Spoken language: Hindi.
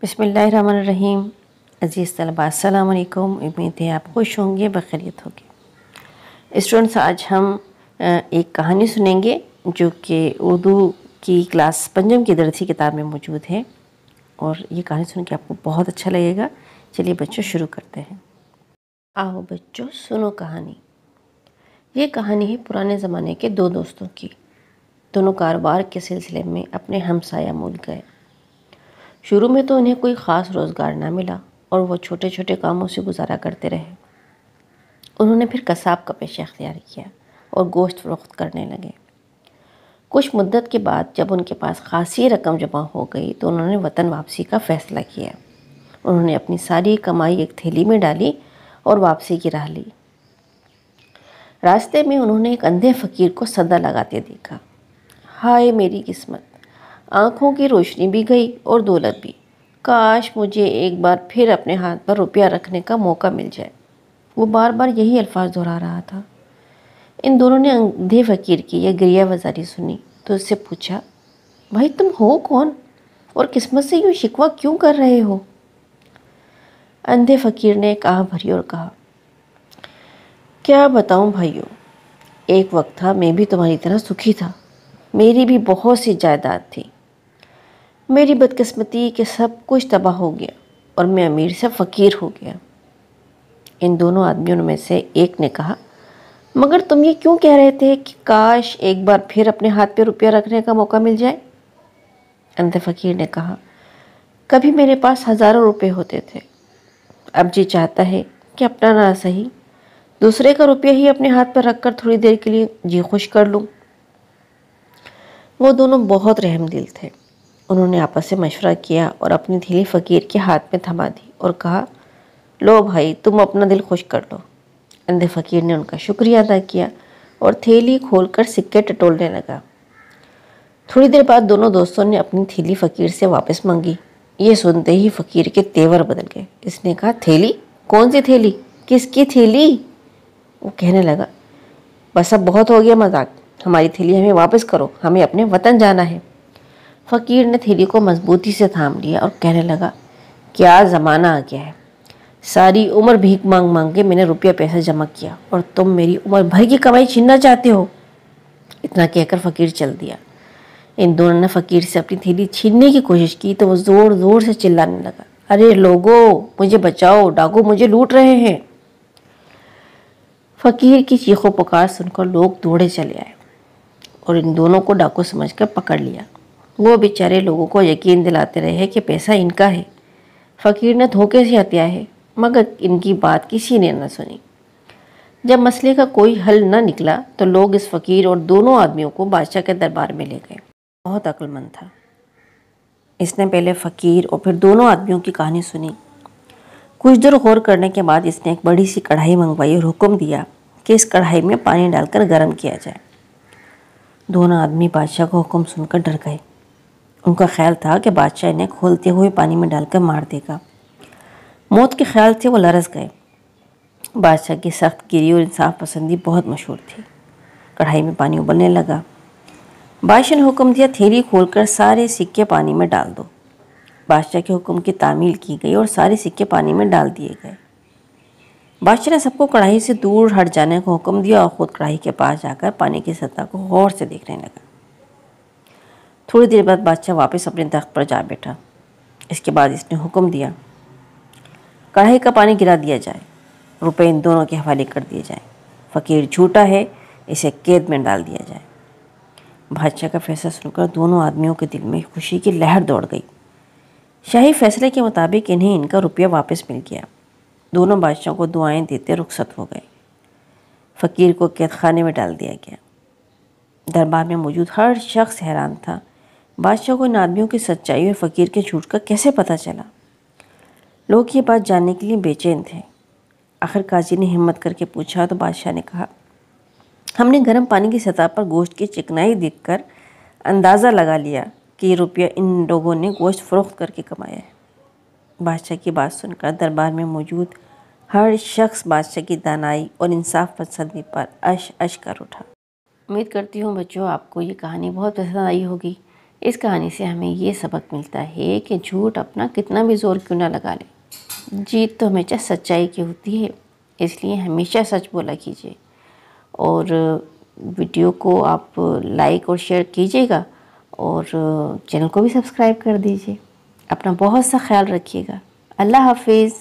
बिस्मिल्लाहिर्रहमानिर्रहीम। अज़ीज़ तलबा अस्सलाम वालेकुम। उम्मीद है आप खुश होंगे, बखैरियत होंगे। स्टूडेंट्स, आज हम एक कहानी सुनेंगे जो कि उर्दू की क्लास पंजम की दरसी किताब में मौजूद है और ये कहानी सुन के आपको बहुत अच्छा लगेगा। चलिए बच्चों, शुरू करते हैं। आओ बच्चों, सुनो कहानी। ये कहानी है पुराने ज़माने के दो दोस्तों की। दोनों कारोबार के सिलसिले में अपने हमसाया मुल्क गए। शुरू में तो उन्हें कोई ख़ास रोज़गार ना मिला और वो छोटे छोटे कामों से गुजारा करते रहे। उन्होंने फिर कसाब का पेशा अख्तियार किया और गोश्त फ़रोख्त करने लगे। कुछ मुद्दत के बाद जब उनके पास खासी रकम जमा हो गई तो उन्होंने वतन वापसी का फ़ैसला किया। उन्होंने अपनी सारी कमाई एक थैली में डाली और वापसी की राह ली। रास्ते में उन्होंने एक अंधे फ़कीर को सदा लगाते देखा। हाय मेरी किस्मत, आँखों की रोशनी भी गई और दौलत भी। काश मुझे एक बार फिर अपने हाथ पर रुपया रखने का मौका मिल जाए। वो बार बार यही अल्फाज दोहरा रहा था। इन दोनों ने अंधे फ़कीर की यह गिरिया वजारी सुनी तो उससे पूछा, भाई तुम हो कौन और किस्मत से यूँ शिकवा क्यों कर रहे हो? अंधे फ़कीर ने एक आह भरी और कहा, क्या बताऊं भाइयों, एक वक्त था मैं भी तुम्हारी तरह सुखी था। मेरी भी बहुत सी जायदाद थी। मेरी बदकिस्मती कि सब कुछ तबाह हो गया और मैं अमीर से फ़कीर हो गया। इन दोनों आदमियों में से एक ने कहा, मगर तुम ये क्यों कह रहे थे कि काश एक बार फिर अपने हाथ पे रुपया रखने का मौका मिल जाए? अंधे फ़कीर ने कहा, कभी मेरे पास हज़ारों रुपए होते थे। अब जी चाहता है कि अपना ना सही दूसरे का रुपया ही अपने हाथ पर रखकर थोड़ी देर के लिए जी खुश कर लूं। वो दोनों बहुत रहमदिल थे। उन्होंने आपस में मशवरा किया और अपनी थैली फ़कीर के हाथ में थमा दी और कहा, लो भाई, तुम अपना दिल खुश कर लो। अंधे फ़कीर ने उनका शुक्रिया अदा किया और थैली खोलकर सिक्के टटोलने लगा। थोड़ी देर बाद दोनों दोस्तों ने अपनी थैली फ़कीर से वापस मांगी। ये सुनते ही फ़कीर के तेवर बदल गए। इसने कहा, थैली? कौन सी थैली? किसकी थैली? वो कहने लगा, बस अब बहुत हो गया मजाक, हमारी थैली हमें वापस करो, हमें अपने वतन जाना है। फ़कीर ने थैली को मजबूती से थाम लिया और कहने लगा, क्या ज़माना आ गया है। सारी उम्र भीख मांग मांग के मैंने रुपया पैसा जमा किया और तुम मेरी उम्र भर की कमाई छीनना चाहते हो। इतना कहकर फ़कीर चल दिया। इन दोनों ने फ़कीर से अपनी थैली छीनने की कोशिश की तो वो ज़ोर ज़ोर से चिल्लाने लगा, अरे लोगो, मुझे बचाओ, डाकू मुझे लूट रहे हैं। फ़कीर की चीखों पुकार सुनकर लोग दौड़े चले आए और इन दोनों को डाकू समझकर पकड़ लिया। वो बेचारे लोगों को यकीन दिलाते रहे कि पैसा इनका है। फ़कीर ने धोखे से हत्या है, मगर इनकी बात किसी ने न सुनी। जब मसले का कोई हल न निकला तो लोग इस फ़कीर और दोनों आदमियों को बादशाह के दरबार में ले गए। बहुत अक्लमंद था। इसने पहले फ़कीर और फिर दोनों आदमियों की कहानी सुनी। कुछ देर गौर करने के बाद इसने एक बड़ी सी कढ़ाई मंगवाई और हुक्म दिया कि इस कढ़ाई में पानी डालकर गर्म किया जाए। दोनों आदमी बादशाह का हुक्म सुनकर डर गए। उनका ख्याल था कि बादशाह इन्हें खोलते हुए पानी में डालकर मार देगा। मौत के ख्याल से वो लरस गए। बादशाह की सख्त गिरी और इंसाफ पसंदी बहुत मशहूर थी। कढ़ाई में पानी उबलने लगा। बादशाह ने हुक्म दिया, थैली खोलकर सारे सिक्के पानी में डाल दो। बादशाह के हुक्म की तामील की गई और सारे सिक्के पानी में डाल दिए गए। बादशाह ने सबको कढ़ाई से दूर हट जाने का हुक्म दिया और ख़ुद कढ़ाई के पास जाकर पानी की सतह को गौर से देखने लगा। थोड़ी देर बाद बादशाह वापस अपने तख्त पर जा बैठा। इसके बाद इसने हुक्म दिया, कढ़ाई का पानी गिरा दिया जाए, रुपए इन दोनों के हवाले कर दिए जाएं। फ़कीर झूठा है, इसे कैद में डाल दिया जाए। बादशाह का फैसला सुनकर दोनों आदमियों के दिल में खुशी की लहर दौड़ गई। शाही फैसले के मुताबिक इन्हें इनका रुपया वापस मिल गया। दोनों बादशाहों को दुआएं देते रुखसत हो गए। फ़कीर को कैद खाने में डाल दिया गया। दरबार में मौजूद हर शख्स हैरान था। बादशाह को इन आदमियों की सच्चाई और फ़कीर के झूठ का कैसे पता चला? लोग ये बात जानने के लिए बेचैन थे। आखिर काजी ने हिम्मत करके पूछा तो बादशाह ने कहा, हमने गर्म पानी की सतह पर गोश्त की चिकनाई देखकर अंदाज़ा लगा लिया कि ये रुपया इन लोगों ने गोश्त फ़रोख्त करके कमाया है। बादशाह की बात सुनकर दरबार में मौजूद हर शख्स बादशाह की दानाई और इंसाफ पसंदी पर अश कर उठा। उम्मीद करती हूँ बच्चों आपको ये कहानी बहुत पसंद आई होगी। इस कहानी से हमें ये सबक मिलता है कि झूठ अपना कितना भी ज़ोर क्यों ना लगा ले, जीत तो हमेशा सच्चाई की होती है। इसलिए हमेशा सच बोला कीजिए। और वीडियो को आप लाइक और शेयर कीजिएगा और चैनल को भी सब्सक्राइब कर दीजिए। अपना बहुत सा ख्याल रखिएगा। अल्लाह हाफिज़।